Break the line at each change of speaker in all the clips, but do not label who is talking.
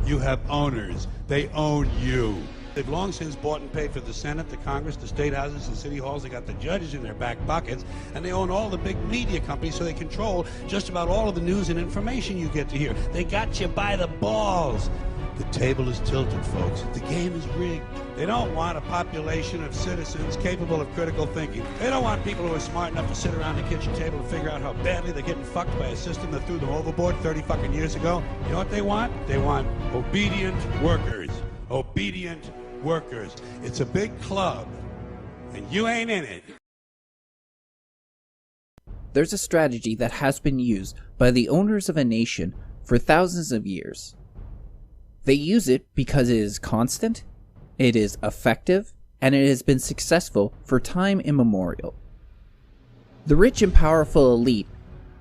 You have owners. They own you. They've long since bought and paid for the Senate, the Congress, the state houses, the city halls. They got the judges in their back pockets, and they own all the big media companies, so they control just about all of the news and information you get to hear. They got you by the balls. The table is tilted, folks. The game is rigged. They don't want a population of citizens capable of critical thinking. They don't want people who are smart enough to sit around the kitchen table and figure out how badly they're getting fucked by a system that threw them overboard 30 fucking years ago. You know what they want? They want obedient workers. Obedient workers. It's a big club, and you ain't in it.
There's a strategy that has been used by the owners of a nation for thousands of years. They use it because it is constant, it is effective, and it has been successful for time immemorial. The rich and powerful elite,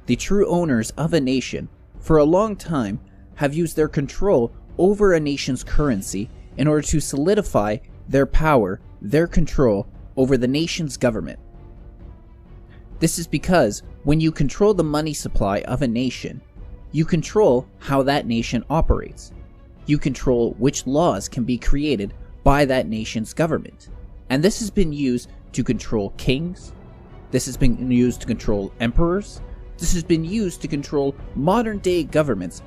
the true owners of a nation, for a long time have used their control over a nation's currency in order to solidify their power, their control over the nation's government. This is because when you control the money supply of a nation, you control how that nation operates. You control which laws can be created by that nation's government. And this has been used to control kings. This has been used to control emperors. This has been used to control modern day governments,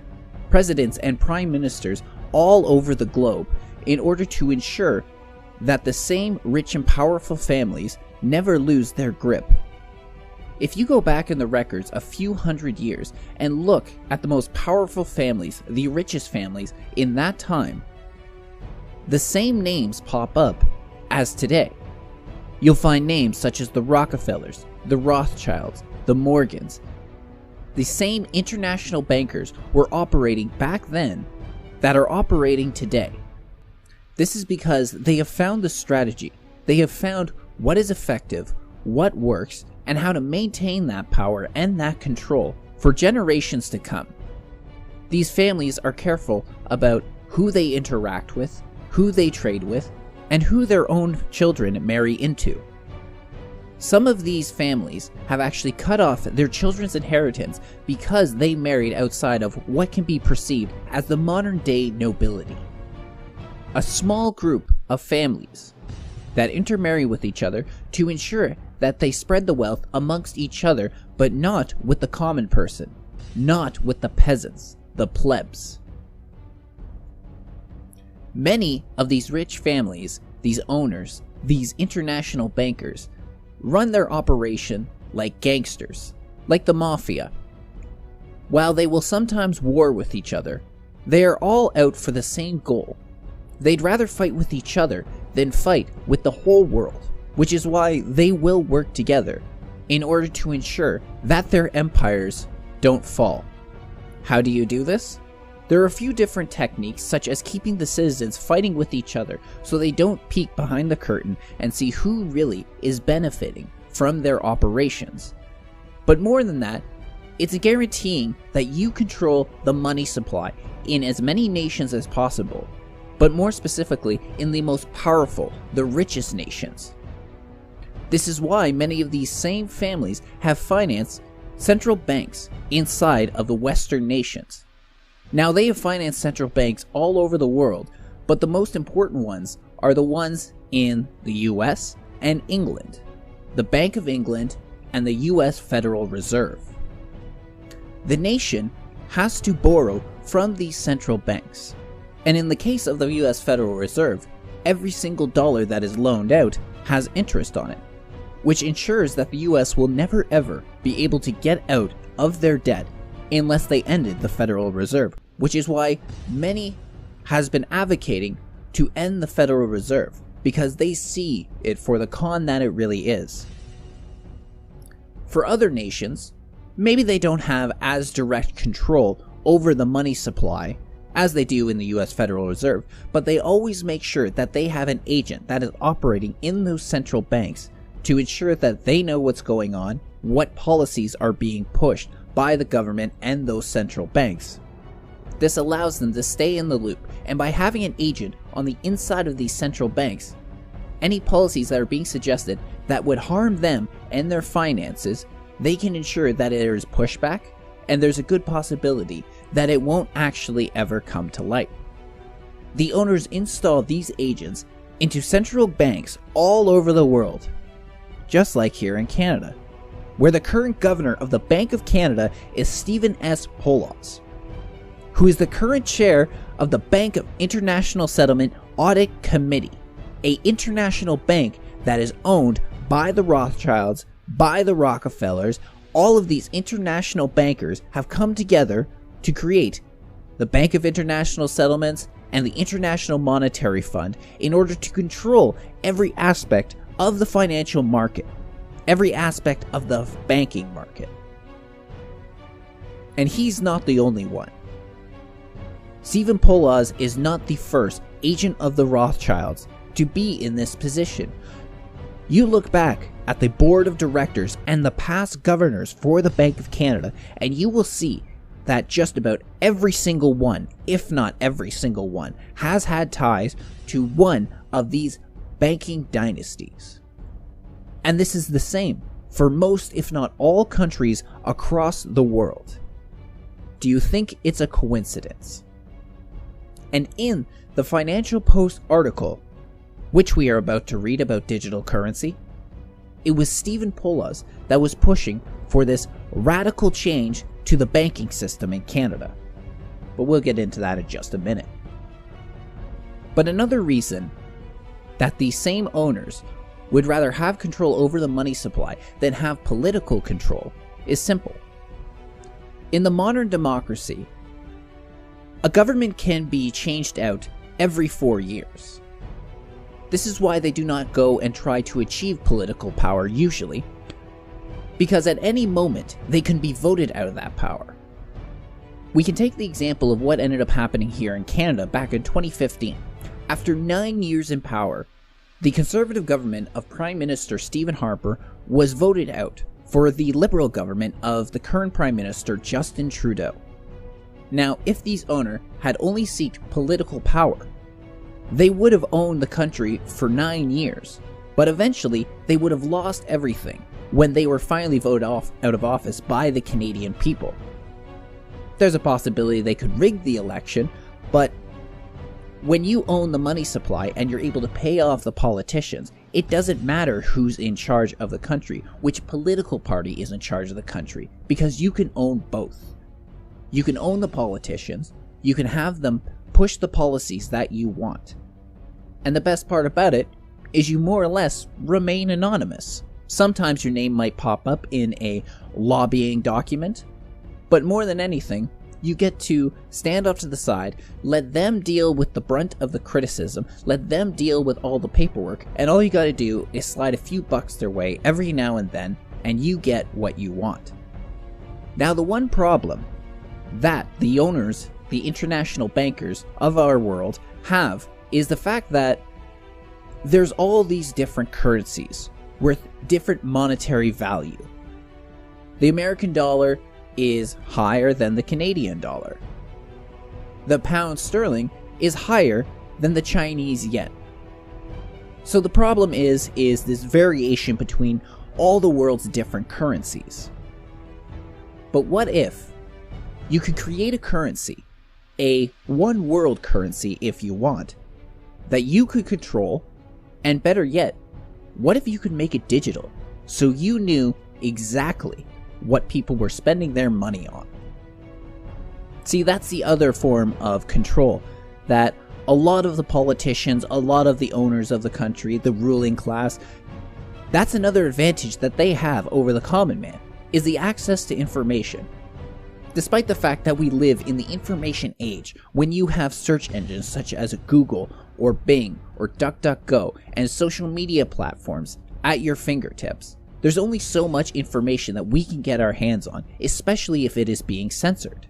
presidents and prime ministers all over the globe in order to ensure that the same rich and powerful families never lose their grip. If you go back in the records a few hundred years and look at the most powerful families, the richest families in that time, the same names pop up as today. You'll find names such as the Rockefellers, the Rothschilds, the Morgans. The same international bankers were operating back then that are operating today. This is because they have found the strategy. They have found what is effective, what works, and how to maintain that power and that control for generations to come. These families are careful about who they interact with, who they trade with, and who their own children marry into. Some of these families have actually cut off their children's inheritance because they married outside of what can be perceived as the modern day nobility. A small group of families that intermarry with each other to ensure that they spread the wealth amongst each other, but not with the common person, not with the peasants, the plebs. Many of these rich families, these owners, these international bankers, run their operation like gangsters, like the mafia. While they will sometimes war with each other, they are all out for the same goal. They'd rather fight with each other than fight with the whole world, which is why they will work together in order to ensure that their empires don't fall. How do you do this? There are a few different techniques, such as keeping the citizens fighting with each other so they don't peek behind the curtain and see who really is benefiting from their operations. But more than that, it's guaranteeing that you control the money supply in as many nations as possible, but more specifically in the most powerful, the richest nations. This is why many of these same families have financed central banks inside of the Western nations. Now, they have financed central banks all over the world, but the most important ones are the ones in the US and England, the Bank of England and the US Federal Reserve. The nation has to borrow from these central banks, and in the case of the US Federal Reserve, every single dollar that is loaned out has interest on it, which ensures that the US will never ever be able to get out of their debt unless they ended the Federal Reserve, which is why many has been advocating to end the Federal Reserve, because they see it for the con that it really is. For other nations, maybe they don't have as direct control over the money supply as they do in the US Federal Reserve, but they always make sure that they have an agent that is operating in those central banks to ensure that they know what's going on, what policies are being pushed by the government and those central banks. This allows them to stay in the loop, and by having an agent on the inside of these central banks, any policies that are being suggested that would harm them and their finances, they can ensure that there is pushback, and there's a good possibility that it won't actually ever come to light. the owners install these agents into central banks all over the world, just like here in Canada, where the current governor of the Bank of Canada is Stephen S. Poloz, who is the current chair of the Bank of International Settlement Audit Committee, an international bank that is owned by the Rothschilds, by the Rockefellers. All of these international bankers have come together to create the Bank of International Settlements and the International Monetary Fund in order to control every aspect of the financial market, every aspect of the banking market. And he's not the only one. Stephen Poloz is not the first agent of the Rothschilds to be in this position. You look back at the board of directors and the past governors for the Bank of Canada, and you will see that just about every single one, if not every single one, has had ties to one of these banking dynasties. And this is the same for most, if not all, countries across the world. Do you think it's a coincidence? And in the Financial Post article, which we are about to read about digital currency, it was Stephen Poloz that was pushing for this radical change to the banking system in Canada. But we'll get into that in just a minute. But another reason that these same owners would rather have control over the money supply than have political control is simple. In the modern democracy, a government can be changed out every 4 years. This is why they do not go and try to achieve political power usually, because at any moment they can be voted out of that power. We can take the example of what ended up happening here in Canada back in 2015. After 9 years in power, the Conservative government of Prime Minister Stephen Harper was voted out for the Liberal government of the current Prime Minister Justin Trudeau. Now, if these owners had only sought political power, they would have owned the country for 9 years, but eventually they would have lost everything when they were finally voted out of office by the Canadian people. There's a possibility they could rig the election, but when you own the money supply and you're able to pay off the politicians, it doesn't matter who's in charge of the country, which political party is in charge of the country, because you can own both. You can own the politicians, you can have them push the policies that you want. And the best part about it is you more or less remain anonymous. Sometimes your name might pop up in a lobbying document, but more than anything, you get to stand off to the side, let them deal with the brunt of the criticism, let them deal with all the paperwork, and all you gotta do is slide a few bucks their way every now and then, and you get what you want. Now, the one problem that the owners, the international bankers of our world have, is the fact that there's all these different currencies with different monetary value. The American dollar is higher than the Canadian dollar. The pound sterling is higher than the Chinese yen. So the problem is this variation between all the world's different currencies. But what if you could create a currency, a one world currency if you want, that you could control, and better yet, what if you could make it digital so you knew exactly what people were spending their money on? See, that's the other form of control that a lot of the politicians, a lot of the owners of the country, the ruling class, that's another advantage that they have over the common man, is the access to information. Despite the fact that we live in the information age, when you have search engines such as Google or Bing or DuckDuckGo and social media platforms at your fingertips, there's only so much information that we can get our hands on, especially if it is being censored.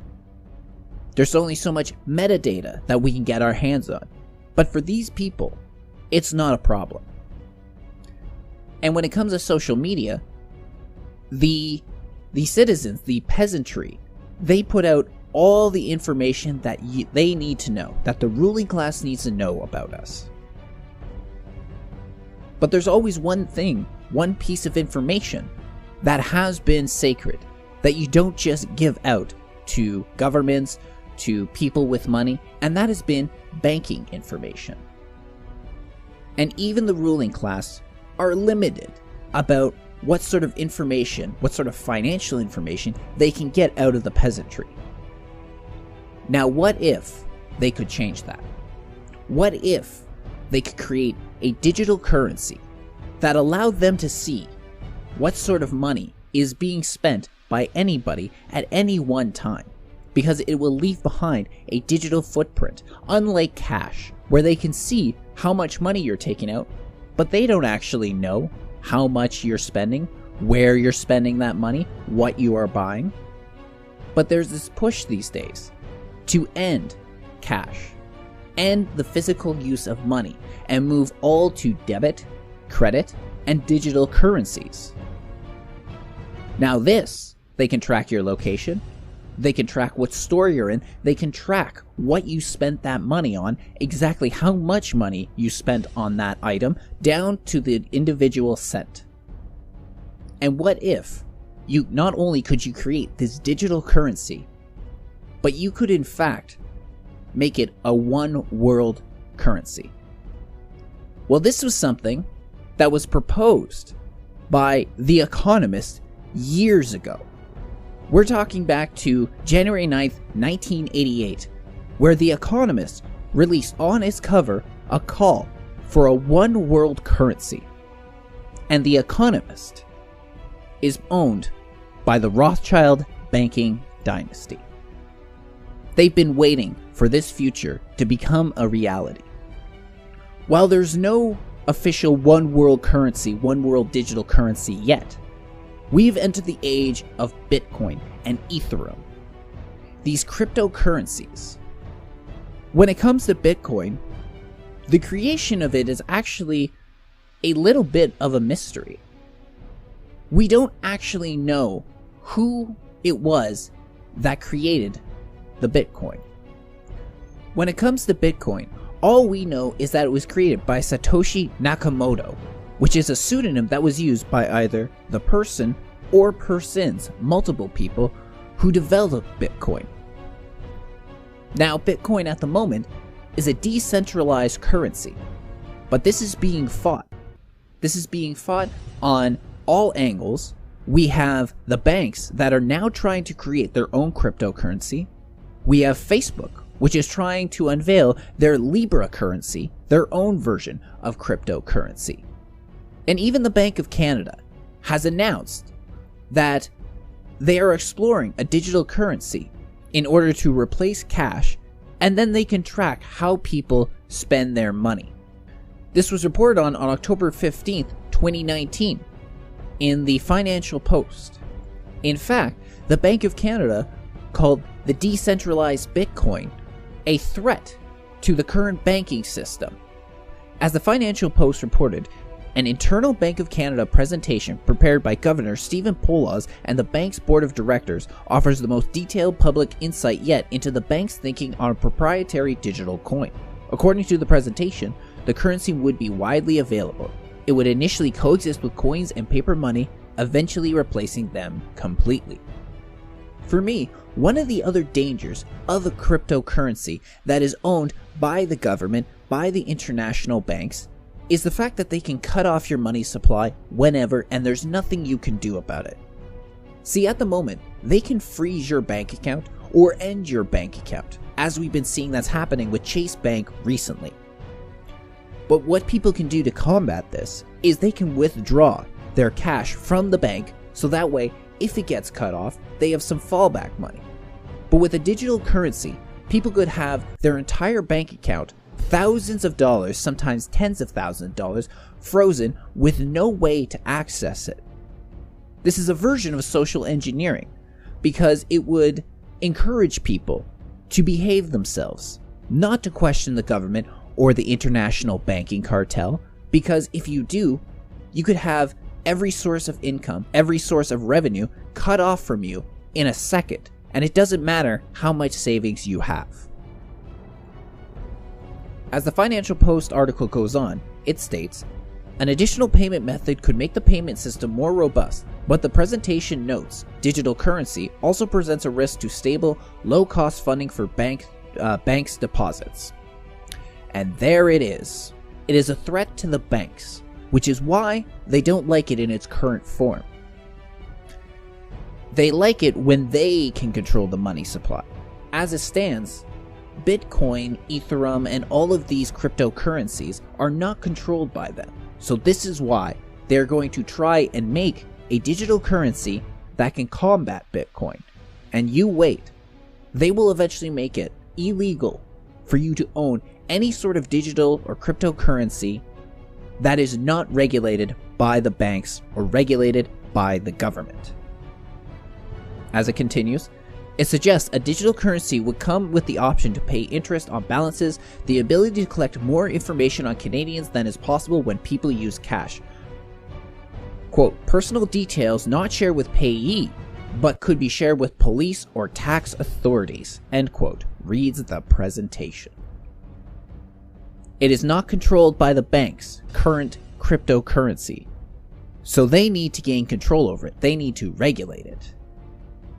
There's only so much metadata that we can get our hands on. But for these people, it's not a problem. And when it comes to social media, the citizens, the peasantry, they put out all the information that they need to know, that the ruling class needs to know about us. But there's always one thing, one piece of information that has been sacred, that you don't just give out to governments, to people with money, and that has been banking information. And even the ruling class are limited about what sort of information, what sort of financial information they can get out of the peasantry. Now, what if they could change that? What if they could create a digital currency that allowed them to see what sort of money is being spent by anybody at any one time? Because it will leave behind a digital footprint, unlike cash, where they can see how much money you're taking out, but they don't actually know how much you're spending, where you're spending that money, what you are buying. But there's this push these days to end cash, end the physical use of money, and move all to debit, credit, and digital currencies. Now this, they can track your location, they can track what store you're in, they can track what you spent that money on, exactly how much money you spent on that item, down to the individual cent. And what if you not only could you create this digital currency, but you could in fact make it a one world currency? Well, this was something that was proposed by The Economist years ago. We're talking back to January 9th, 1988, where The Economist released on its cover a call for a one world currency. And The Economist is owned by the Rothschild banking dynasty. They've been waiting for this future to become a reality. While there's no official one world currency, one world digital currency yet, we've entered the age of Bitcoin and Ethereum, these cryptocurrencies. When it comes to Bitcoin, the creation of it is actually a little bit of a mystery. We don't actually know who it was that created the Bitcoin. When it comes to Bitcoin, all we know is that it was created by Satoshi Nakamoto, which is a pseudonym that was used by either the person or persons, multiple people, who developed Bitcoin. Now, Bitcoin at the moment is a decentralized currency, but this is being fought. This is being fought on all angles. We have the banks that are now trying to create their own cryptocurrency. We have Facebook, which is trying to unveil their Libra currency, their own version of cryptocurrency. And even the Bank of Canada has announced that they are exploring a digital currency in order to replace cash, and then they can track how people spend their money. This was reported on October 15th, 2019 in the Financial Post. In fact, the Bank of Canada called the decentralized Bitcoin a threat to the current banking system. As the Financial Post reported, an internal Bank of Canada presentation prepared by Governor Stephen Poloz and the bank's board of directors offers the most detailed public insight yet into the bank's thinking on a proprietary digital coin. According to the presentation, the currency would be widely available. It would initially coexist with coins and paper money, eventually replacing them completely. For me, one of the other dangers of a cryptocurrency that is owned by the government, by the international banks, is the fact that they can cut off your money supply whenever and there's nothing you can do about it. See, at the moment, they can freeze your bank account or end your bank account, as we've been seeing that's happening with Chase Bank recently. But what people can do to combat this is they can withdraw their cash from the bank, so that way, if it gets cut off, they have some fallback money. But with a digital currency, people could have their entire bank account, thousands of dollars, sometimes tens of thousands of dollars, frozen with no way to access it. This is a version of social engineering because it would encourage people to behave themselves, not to question the government or the international banking cartel, because if you do, you could have every source of income, every source of revenue cut off from you in a second, and it doesn't matter how much savings you have. As the Financial Post article goes on, it states, An additional payment method could make the payment system more robust, but the presentation notes digital currency also presents a risk to stable, low-cost funding for banks' deposits. And there it is. It is a threat to the banks, which is why they don't like it in its current form. They like it when they can control the money supply. As it stands, Bitcoin, Ethereum, and all of these cryptocurrencies are not controlled by them. So this is why they're going to try and make a digital currency that can combat Bitcoin. And you wait. They will eventually make it illegal for you to own any sort of digital or cryptocurrency that is not regulated by the banks or regulated by the government. As it continues, it suggests a digital currency would come with the option to pay interest on balances, the ability to collect more information on Canadians than is possible when people use cash. Quote, personal details not shared with payee, but could be shared with police or tax authorities, end quote, reads the presentation. It is not controlled by the bank's current cryptocurrency, so they need to gain control over it. They need to regulate it.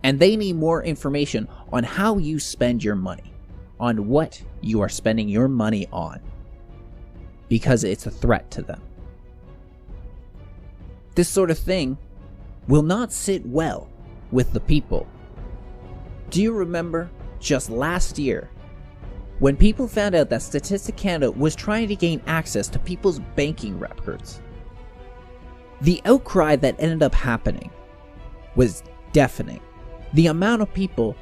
And they need more information on how you spend your money, on what you are spending your money on, because it's a threat to them. This sort of thing will not sit well with the people. Do you remember just last year when people found out that Statistics Canada was trying to gain access to people's banking records? The outcry that ended up happening was deafening. The amount of people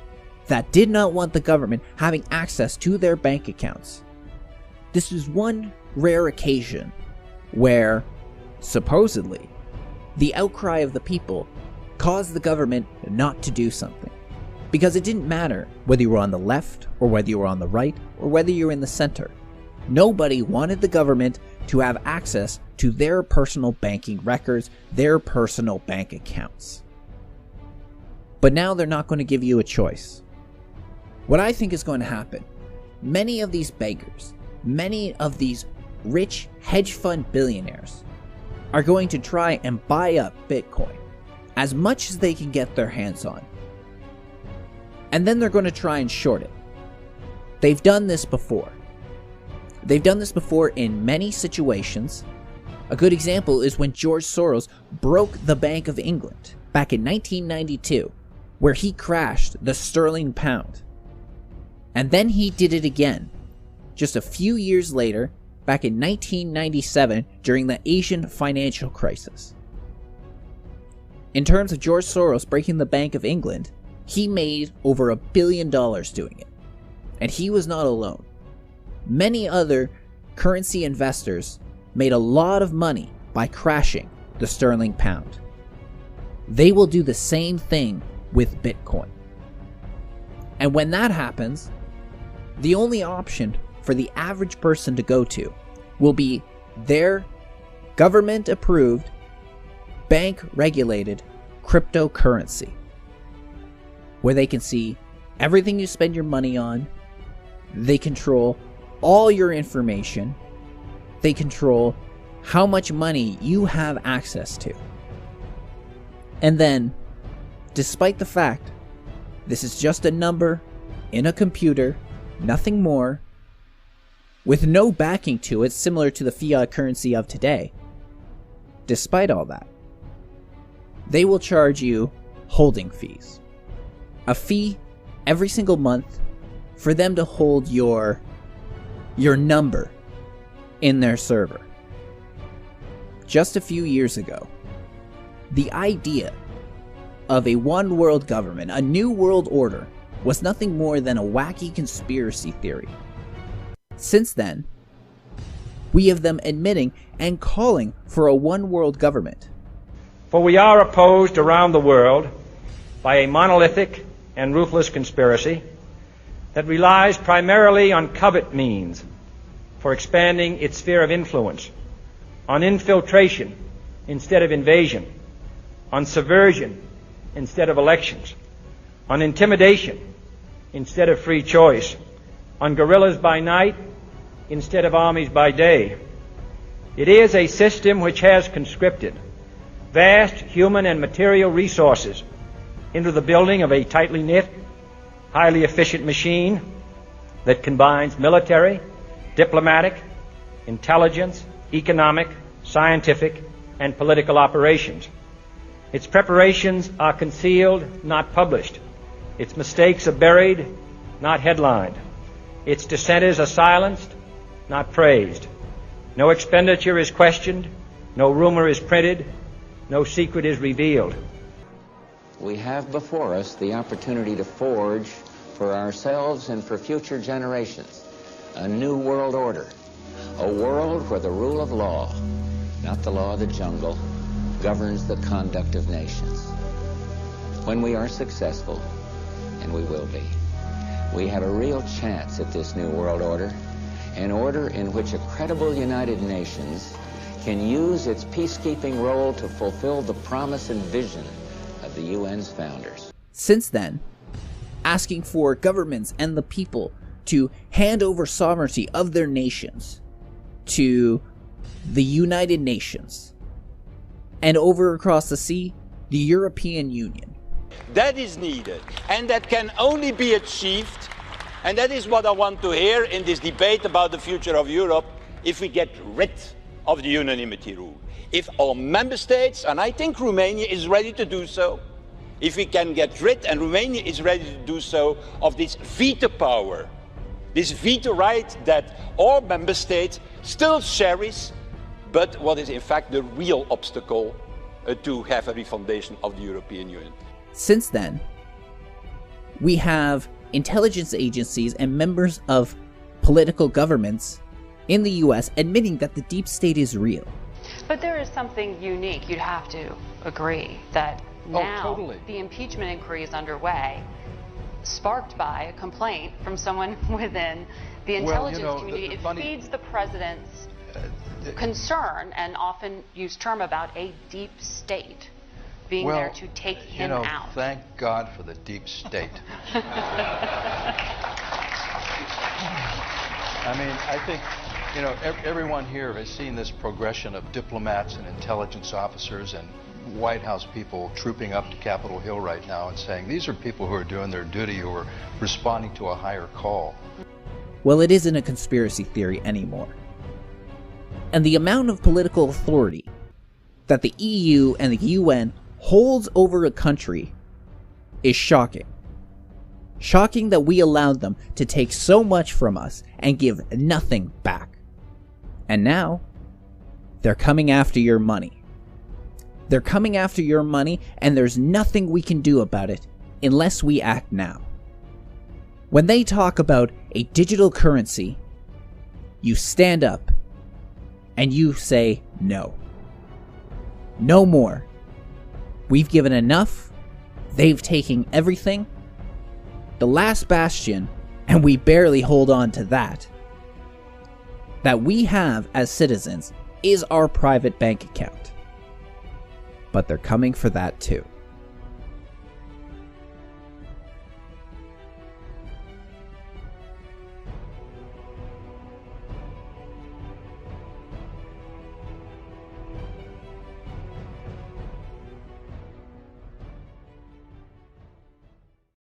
that did not want the government having access to their bank accounts. This is one rare occasion where, supposedly, the outcry of the people caused the government not to do something. Because it didn't matter whether you were on the left, or whether you were on the right, or whether you were in the center. Nobody wanted the government to have access to their personal banking records, their personal bank accounts. But now they're not going to give you a choice. What I think is going to happen, many of these beggars, many of these rich hedge fund billionaires are going to try and buy up Bitcoin as much as they can get their hands on. And then they're going to try and short it. They've done this before. They've done this before in many situations. A good example is when George Soros broke the Bank of England back in 1992, where he crashed the sterling pound. And then he did it again, just a few years later, back in 1997 during the Asian financial crisis. In terms of George Soros breaking the Bank of England, he made over $1 billion doing it. And he was not alone. Many other currency investors made a lot of money by crashing the sterling pound. They will do the same thing with Bitcoin. And when that happens, the only option for the average person to go to will be their government-approved, bank-regulated cryptocurrency, where they can see everything you spend your money on, they control all your information, they control how much money you have access to. And then, despite the fact this is just a number in a computer, nothing more, with no backing to it similar to the fiat currency of today, despite all that, they will charge you holding fees. A fee every single month for them to hold your number in their server. Just a few years ago, the idea of a one world government, a new world order, was nothing more than a wacky conspiracy theory. Since then, we have them admitting and calling for a one world government.
For we are opposed around the world by a monolithic and ruthless conspiracy that relies primarily on covert means for expanding its sphere of influence, on infiltration instead of invasion, on subversion instead of elections, on intimidation instead of free choice, on guerrillas by night instead of armies by day, It is a system which has conscripted vast human and material resources into the building of a tightly knit, highly efficient machine that combines military, diplomatic, intelligence, economic, scientific, and political operations. Its preparations are concealed, not published. Its mistakes are buried, not headlined. Its dissenters are silenced, not praised. No expenditure is questioned, no rumor is printed, no secret is revealed.
We have before us the opportunity to forge for ourselves and for future generations a new world order, a world where the rule of law, not the law of the jungle, governs the conduct of nations. When we are successful, and we will be, we have a real chance at this new world order, an order in which a credible United Nations can use its peacekeeping role to fulfill the promise and vision of the UN's founders.
Since then, asking for governments and the people to hand over sovereignty of their nations to the United Nations, and over across the sea, the European Union.
That is needed, and that can only be achieved, and that is what I want to hear in this debate about the future of Europe, if we get rid of the unanimity rule. If all member states, and I think Romania is ready to do so, if we can get rid, and Romania is ready to do so, of this veto power, this veto right that all member states still cherish, but what is in fact the real obstacle to have a refundation of the European Union.
Since then, we have intelligence agencies and members of political governments in the US admitting that the deep state is real.
But there is something unique, you'd have to agree, that now the impeachment inquiry is underway, sparked by a complaint from someone within the intelligence community. It feeds the president's concern and often used term about a deep state being there to take him out.
Thank God for the deep state. I mean, I think, everyone here has seen this progression of diplomats and intelligence officers and White House people trooping up to Capitol Hill right now and saying, these are people who are doing their duty, who are responding to a higher call.
Well, it isn't a conspiracy theory anymore. And the amount of political authority that the EU and the UN holds over a country is shocking. Shocking that we allowed them to take so much from us and give nothing back. And now, they're coming after your money. They're coming after your money, and there's nothing we can do about it unless we act now. When they talk about a digital currency, you stand up and you say no. No more. We've given enough. They've taken everything. The last bastion, and we barely hold on to that we have as citizens is our private bank account. But they're coming for that too.